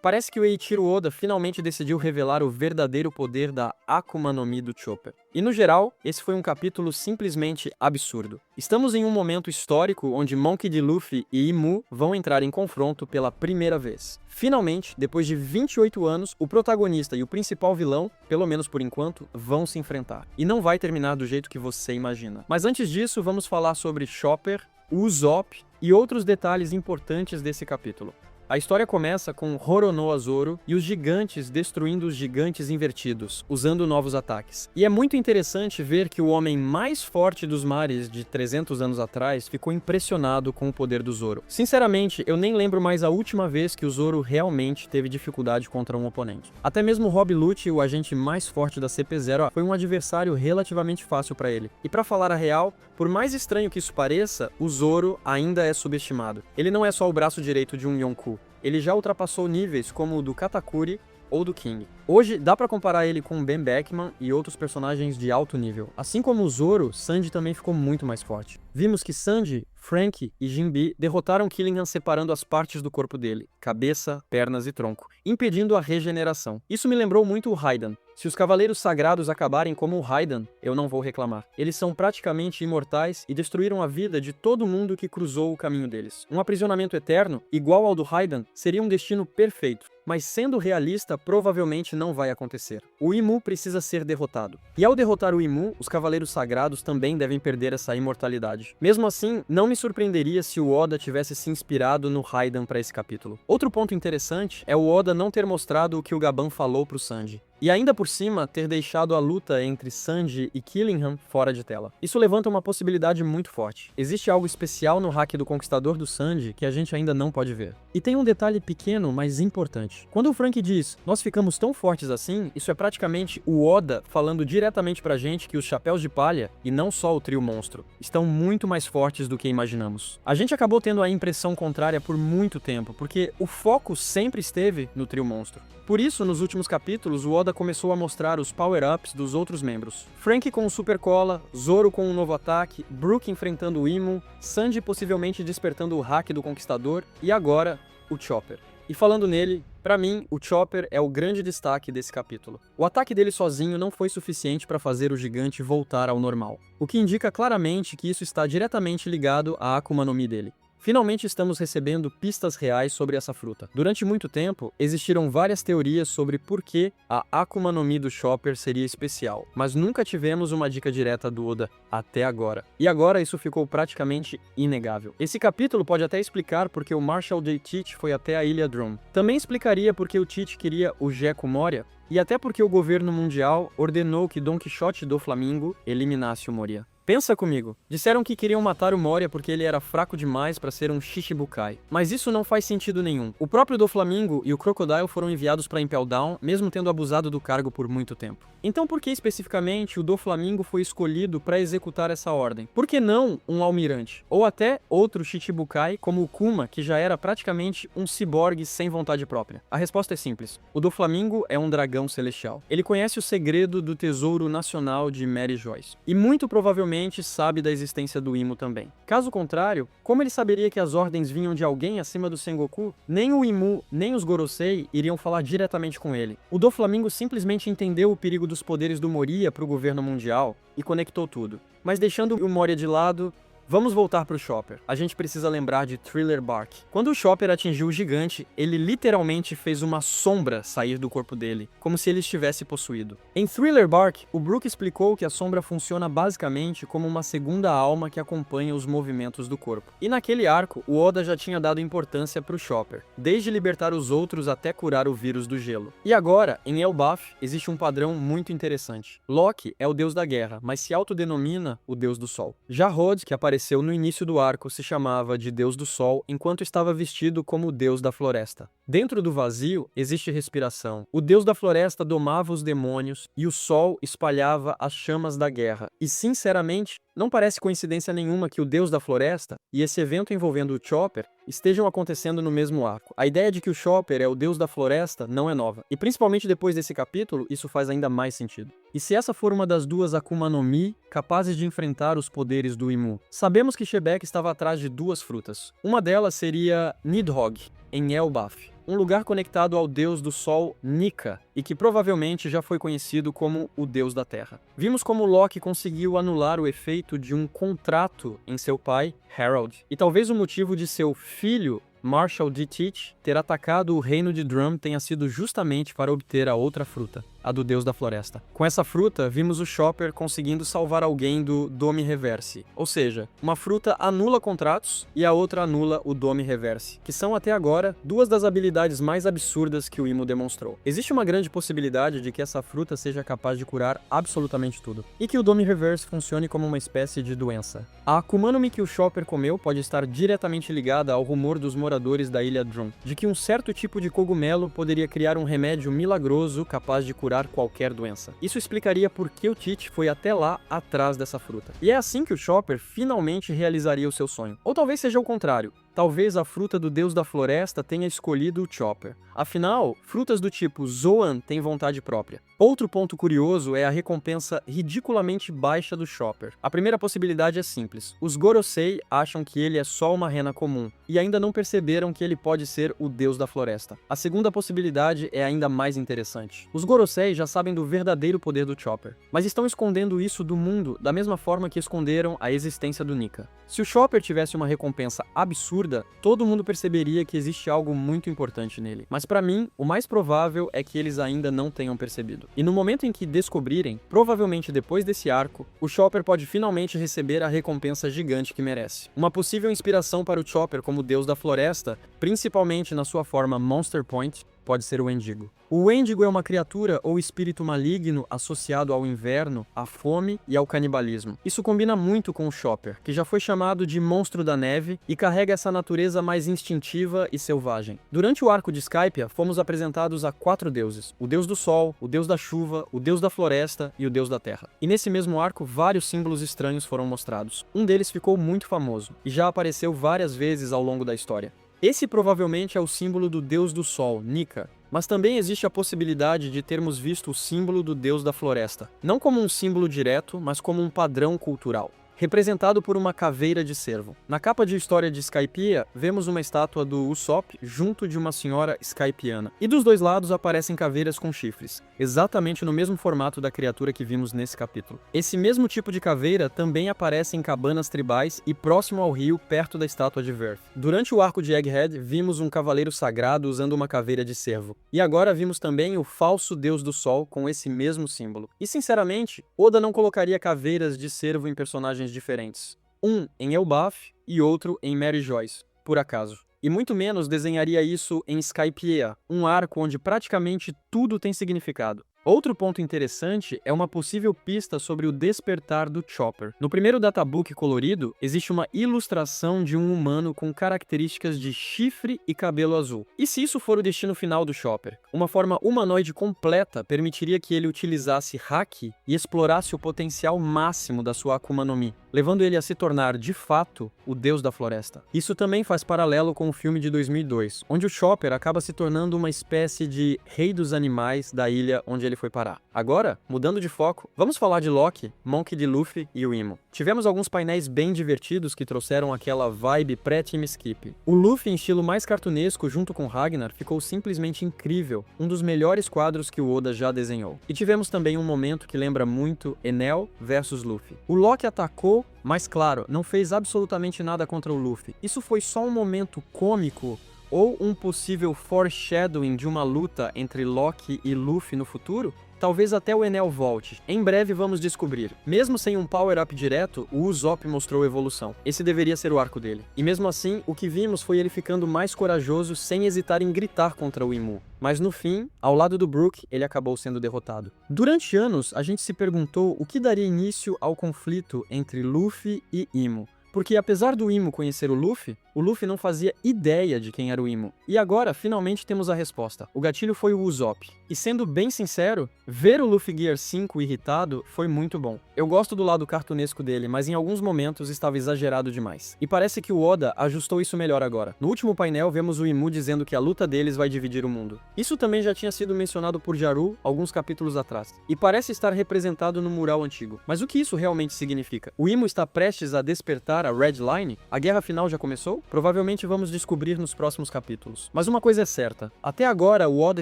Parece que o Eiichiro Oda finalmente decidiu revelar o verdadeiro poder da Akuma no Mi do Chopper. E no geral, esse foi um capítulo simplesmente absurdo. Estamos em um momento histórico onde Monkey D. Luffy e Imu vão entrar em confronto pela primeira vez. Finalmente, depois de 28 anos, o protagonista e o principal vilão, pelo menos por enquanto, vão se enfrentar. E não vai terminar do jeito que você imagina. Mas antes disso, vamos falar sobre Chopper, Usopp e outros detalhes importantes desse capítulo. A história começa com Roronoa Zoro e os gigantes destruindo os gigantes invertidos, usando novos ataques. E é muito interessante ver que o homem mais forte dos mares de 300 anos atrás ficou impressionado com o poder do Zoro. Sinceramente, eu nem lembro mais a última vez que o Zoro realmente teve dificuldade contra um oponente. Até mesmo Rob Lucci, o agente mais forte da CP0, foi um adversário relativamente fácil para ele. E para falar a real, por mais estranho que isso pareça, o Zoro ainda é subestimado. Ele não é só o braço direito de um Yonkou. Ele já ultrapassou níveis como o do Katakuri ou do King. Hoje, dá pra comparar ele com Ben Beckman e outros personagens de alto nível. Assim como o Zoro, Sanji também ficou muito mais forte. Vimos que Sanji, Franky e Jinbe derrotaram Killingham separando as partes do corpo dele, cabeça, pernas e tronco, impedindo a regeneração. Isso me lembrou muito o Raiden. Se os Cavaleiros Sagrados acabarem como o Raiden, eu não vou reclamar. Eles são praticamente imortais e destruíram a vida de todo mundo que cruzou o caminho deles. Um aprisionamento eterno, igual ao do Raiden, seria um destino perfeito. Mas sendo realista, provavelmente não vai acontecer. O Imu precisa ser derrotado. E ao derrotar o Imu, os Cavaleiros Sagrados também devem perder essa imortalidade. Mesmo assim, não me surpreenderia se o Oda tivesse se inspirado no Raiden para esse capítulo. Outro ponto interessante é o Oda não ter mostrado o que o Gaban falou pro Sanji. E ainda por cima, ter deixado a luta entre Sanji e Killingham fora de tela. Isso levanta uma possibilidade muito forte. Existe algo especial no hack do Conquistador do Sanji que a gente ainda não pode ver. E tem um detalhe pequeno, mas importante. Quando o Franky diz, nós ficamos tão fortes assim, isso é praticamente o Oda falando diretamente pra gente que os Chapéus de Palha, e não só o Trio Monstro, estão muito mais fortes do que imaginamos. A gente acabou tendo a impressão contrária por muito tempo, porque o foco sempre esteve no Trio Monstro. Por isso, nos últimos capítulos, o Oda começou a mostrar os power-ups dos outros membros. Franky com o Super Cola, Zoro com um novo ataque, Brook enfrentando o Imu, Sanji possivelmente despertando o hack do Conquistador, e agora, o Chopper. E falando nele, pra mim, o Chopper é o grande destaque desse capítulo. O ataque dele sozinho não foi suficiente para fazer o gigante voltar ao normal, o que indica claramente que isso está diretamente ligado à Akuma no Mi dele. Finalmente estamos recebendo pistas reais sobre essa fruta. Durante muito tempo, existiram várias teorias sobre por que a Akuma no Mi do Chopper seria especial, mas nunca tivemos uma dica direta do Oda até agora. E agora isso ficou praticamente inegável. Esse capítulo pode até explicar porque o Marshal J. Teach foi até a Ilha Drum. Também explicaria porque o Teach queria o Gekko Moria, e até porque o governo mundial ordenou que Don Quixote do Flamingo eliminasse o Moria. Pensa comigo, disseram que queriam matar o Moria porque ele era fraco demais para ser um Shichibukai, mas isso não faz sentido nenhum. O próprio Doflamingo e o Crocodile foram enviados para Impel Down, mesmo tendo abusado do cargo por muito tempo. Então por que especificamente o Doflamingo foi escolhido para executar essa ordem? Por que não um almirante? Ou até outro Shichibukai como o Kuma, que já era praticamente um ciborgue sem vontade própria? A resposta é simples. O Doflamingo é um dragão celestial. Ele conhece o segredo do tesouro nacional de Mary Joyce. E muito provavelmente sabe da existência do Imu também. Caso contrário, como ele saberia que as ordens vinham de alguém acima do Sengoku? Nem o Imu, nem os Gorosei iriam falar diretamente com ele. O Doflamingo simplesmente entendeu o perigo dos poderes do Moria para o governo mundial e conectou tudo. Mas deixando o Moria de lado, vamos voltar pro Chopper. A gente precisa lembrar de Thriller Bark. Quando o Chopper atingiu o gigante, ele literalmente fez uma sombra sair do corpo dele, como se ele estivesse possuído. Em Thriller Bark, o Brook explicou que a sombra funciona basicamente como uma segunda alma que acompanha os movimentos do corpo. E naquele arco, o Oda já tinha dado importância pro Chopper, desde libertar os outros até curar o vírus do gelo. E agora, em Elbaf, existe um padrão muito interessante. Loki é o deus da guerra, mas se autodenomina o deus do sol. Já Rhodes, que apareceu no início do arco, se chamava de Deus do Sol enquanto estava vestido como o Deus da Floresta. Dentro do vazio existe respiração. O Deus da Floresta domava os demônios e o Sol espalhava as chamas da guerra. E sinceramente, não parece coincidência nenhuma que o Deus da Floresta e esse evento envolvendo o Chopper estejam acontecendo no mesmo arco. A ideia de que o Chopper é o Deus da Floresta não é nova. E principalmente depois desse capítulo, isso faz ainda mais sentido. E se essa for uma das duas Akuma no Mi capazes de enfrentar os poderes do Imu? Sabemos que Shebeck estava atrás de duas frutas. Uma delas seria Nidhogg, em Elbaf. um lugar conectado ao deus do sol Nika, e que provavelmente já foi conhecido como o deus da terra. Vimos como Loki conseguiu anular o efeito de um contrato em seu pai, Harold, e talvez o motivo de seu filho, Marshall D. Teach, ter atacado o reino de Drum tenha sido justamente para obter a outra fruta, a do deus da floresta. Com essa fruta, vimos o Chopper conseguindo salvar alguém do Dome Reverse, ou seja, uma fruta anula contratos e a outra anula o Dome Reverse, que são até agora duas das habilidades mais absurdas que o Imo demonstrou. Existe uma grande possibilidade de que essa fruta seja capaz de curar absolutamente tudo, e que o Dome Reverse funcione como uma espécie de doença. A Akuma no Mi que o Chopper comeu pode estar diretamente ligada ao rumor dos moradores da ilha Drum, de que um certo tipo de cogumelo poderia criar um remédio milagroso capaz de curar qualquer doença. Isso explicaria por que o Teach foi até lá atrás dessa fruta. E é assim que o Chopper finalmente realizaria o seu sonho. Ou talvez seja o contrário. Talvez a fruta do deus da floresta tenha escolhido o Chopper. Afinal, frutas do tipo Zoan têm vontade própria. Outro ponto curioso é a recompensa ridiculamente baixa do Chopper. A primeira possibilidade é simples. Os Gorosei acham que ele é só uma rena comum, e ainda não perceberam que ele pode ser o deus da floresta. A segunda possibilidade é ainda mais interessante. Os Gorosei já sabem do verdadeiro poder do Chopper, mas estão escondendo isso do mundo da mesma forma que esconderam a existência do Nika. Se o Chopper tivesse uma recompensa absurda, todo mundo perceberia que existe algo muito importante nele. Mas pra mim, o mais provável é que eles ainda não tenham percebido. E no momento em que descobrirem, provavelmente depois desse arco, o Chopper pode finalmente receber a recompensa gigante que merece. Uma possível inspiração para o Chopper como deus da floresta, principalmente na sua forma Monster Point, pode ser o Wendigo. O Wendigo é uma criatura ou espírito maligno associado ao inverno, à fome e ao canibalismo. Isso combina muito com o Chopper, que já foi chamado de monstro da neve e carrega essa natureza mais instintiva e selvagem. Durante o arco de Skypiea, fomos apresentados a 4 deuses: o deus do sol, o deus da chuva, o deus da floresta e o deus da terra. E nesse mesmo arco, vários símbolos estranhos foram mostrados. Um deles ficou muito famoso e já apareceu várias vezes ao longo da história. Esse provavelmente é o símbolo do deus do sol, Nika, mas também existe a possibilidade de termos visto o símbolo do deus da floresta, não como um símbolo direto, mas como um padrão cultural, representado por uma caveira de cervo. Na capa de história de Skypiea, vemos uma estátua do Usopp junto de uma senhora skypiana, e dos dois lados aparecem caveiras com chifres, exatamente no mesmo formato da criatura que vimos nesse capítulo. Esse mesmo tipo de caveira também aparece em cabanas tribais e próximo ao rio, perto da estátua de Verth. Durante o arco de Egghead, vimos um cavaleiro sagrado usando uma caveira de cervo, e agora vimos também o falso deus do sol com esse mesmo símbolo. E sinceramente, Oda não colocaria caveiras de cervo em personagens diferentes, um em Elbaf e outro em Mary Joyce, por acaso. E muito menos desenharia isso em Skypiea, um arco onde praticamente tudo tem significado. Outro ponto interessante é uma possível pista sobre o despertar do Chopper. No primeiro databook colorido, existe uma ilustração de um humano com características de chifre e cabelo azul. E se isso for o destino final do Chopper? Uma forma humanoide completa permitiria que ele utilizasse Haki e explorasse o potencial máximo da sua Akuma no Mi, levando ele a se tornar, de fato, o deus da floresta. Isso também faz paralelo com o filme de 2002, onde o Chopper acaba se tornando uma espécie de rei dos animais da ilha onde ele foi parar. Agora, mudando de foco, vamos falar de Loki, Monkey D. Luffy e o Imo. Tivemos alguns painéis bem divertidos que trouxeram aquela vibe pré-time skip. O Luffy em estilo mais cartunesco junto com Ragnar ficou simplesmente incrível, um dos melhores quadros que o Oda já desenhou. E tivemos também um momento que lembra muito Enel versus Luffy. O Loki atacou, mas claro, não fez absolutamente nada contra o Luffy. Isso foi só um momento cômico ou um possível foreshadowing de uma luta entre Loki e Luffy no futuro? Talvez até o Enel volte. Em breve vamos descobrir. Mesmo sem um power-up direto, o Usopp mostrou evolução. Esse deveria ser o arco dele. E mesmo assim, o que vimos foi ele ficando mais corajoso sem hesitar em gritar contra o Imu. Mas no fim, ao lado do Brook, ele acabou sendo derrotado. Durante anos, a gente se perguntou o que daria início ao conflito entre Luffy e Imo. Porque apesar do Imo conhecer o Luffy não fazia ideia de quem era o Imo. E agora, finalmente temos a resposta. O gatilho foi o Usopp. E sendo bem sincero, ver o Luffy Gear 5 irritado foi muito bom. Eu gosto do lado cartunesco dele, mas em alguns momentos estava exagerado demais. E parece que o Oda ajustou isso melhor agora. No último painel, vemos o Imu dizendo que a luta deles vai dividir o mundo. Isso também já tinha sido mencionado por Jaru alguns capítulos atrás. E parece estar representado no mural antigo. Mas o que isso realmente significa? O Imu está prestes a despertar superar a Red Line? A guerra final já começou? Provavelmente vamos descobrir nos próximos capítulos. Mas uma coisa é certa, até agora o Oda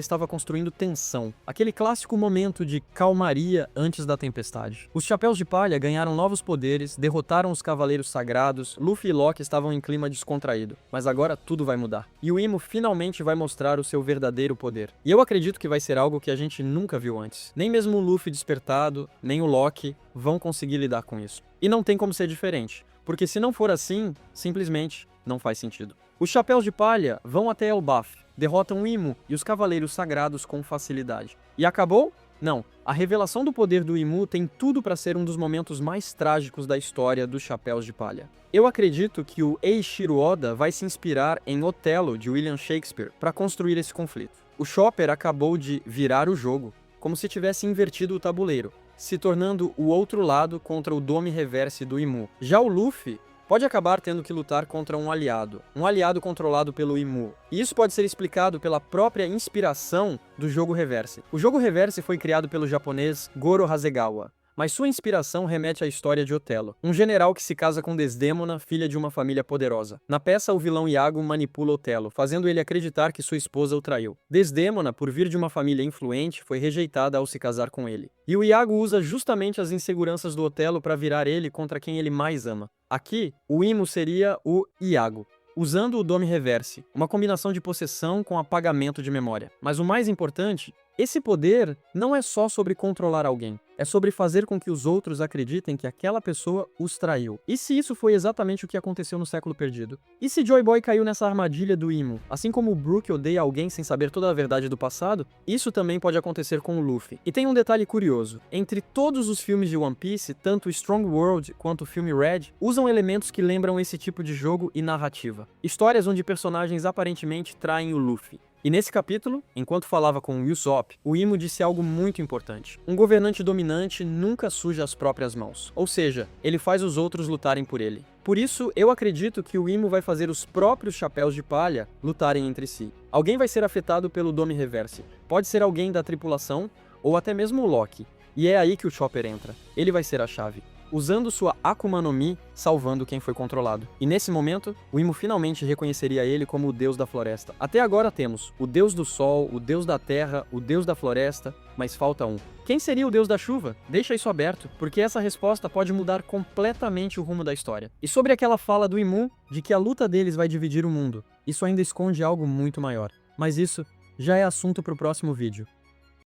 estava construindo tensão, aquele clássico momento de calmaria antes da tempestade. Os Chapéus de Palha ganharam novos poderes, derrotaram os Cavaleiros Sagrados, Luffy e Lock estavam em clima descontraído, mas agora tudo vai mudar. E o Imo finalmente vai mostrar o seu verdadeiro poder. E eu acredito que vai ser algo que a gente nunca viu antes. Nem mesmo o Luffy despertado, nem o Lock vão conseguir lidar com isso. E não tem como ser diferente, porque se não for assim, simplesmente não faz sentido. Os Chapéus de Palha vão até Elbaf, derrotam o Imo e os Cavaleiros Sagrados com facilidade. E acabou? Não. A revelação do poder do Imu tem tudo para ser um dos momentos mais trágicos da história dos Chapéus de Palha. Eu acredito que o Eiichiro Oda vai se inspirar em Otelo, de William Shakespeare, para construir esse conflito. O Chopper acabou de virar o jogo, como se tivesse invertido o tabuleiro, se tornando o outro lado contra o Dome Reverse do Imu. Já o Luffy pode acabar tendo que lutar contra um aliado controlado pelo Imu. E isso pode ser explicado pela própria inspiração do jogo Reverse. O jogo Reverse foi criado pelo japonês Goro Hasegawa, mas sua inspiração remete à história de Otelo, um general que se casa com Desdémona, filha de uma família poderosa. Na peça, o vilão Iago manipula Otelo, fazendo ele acreditar que sua esposa o traiu. Desdémona, por vir de uma família influente, foi rejeitada ao se casar com ele. E o Iago usa justamente as inseguranças do Otelo para virar ele contra quem ele mais ama. Aqui, o Imo seria o Iago, usando o Dome Reverse, uma combinação de possessão com apagamento de memória. Mas o mais importante, esse poder não é só sobre controlar alguém, é sobre fazer com que os outros acreditem que aquela pessoa os traiu. E se isso foi exatamente o que aconteceu no Século Perdido? E se Joy Boy caiu nessa armadilha do Imo? Assim como o Brook odeia alguém sem saber toda a verdade do passado, isso também pode acontecer com o Luffy. E tem um detalhe curioso, entre todos os filmes de One Piece, tanto Strong World quanto o filme Red, usam elementos que lembram esse tipo de jogo e narrativa. Histórias onde personagens aparentemente traem o Luffy. E nesse capítulo, enquanto falava com o Usopp, o Imo disse algo muito importante. Um governante dominante nunca suja as próprias mãos. Ou seja, ele faz os outros lutarem por ele. Por isso, eu acredito que o Imo vai fazer os próprios Chapéus de Palha lutarem entre si. Alguém vai ser afetado pelo Dome Reverse. Pode ser alguém da tripulação, ou até mesmo o Loki. E é aí que o Chopper entra. Ele vai ser a chave, usando sua Akuma no Mi, salvando quem foi controlado. E nesse momento, o Imo finalmente reconheceria ele como o deus da floresta. Até agora temos o deus do sol, o deus da terra, o deus da floresta, mas falta um. Quem seria o deus da chuva? Deixa isso aberto, porque essa resposta pode mudar completamente o rumo da história. E sobre aquela fala do Imu, de que a luta deles vai dividir o mundo, isso ainda esconde algo muito maior. Mas isso já é assunto para o próximo vídeo.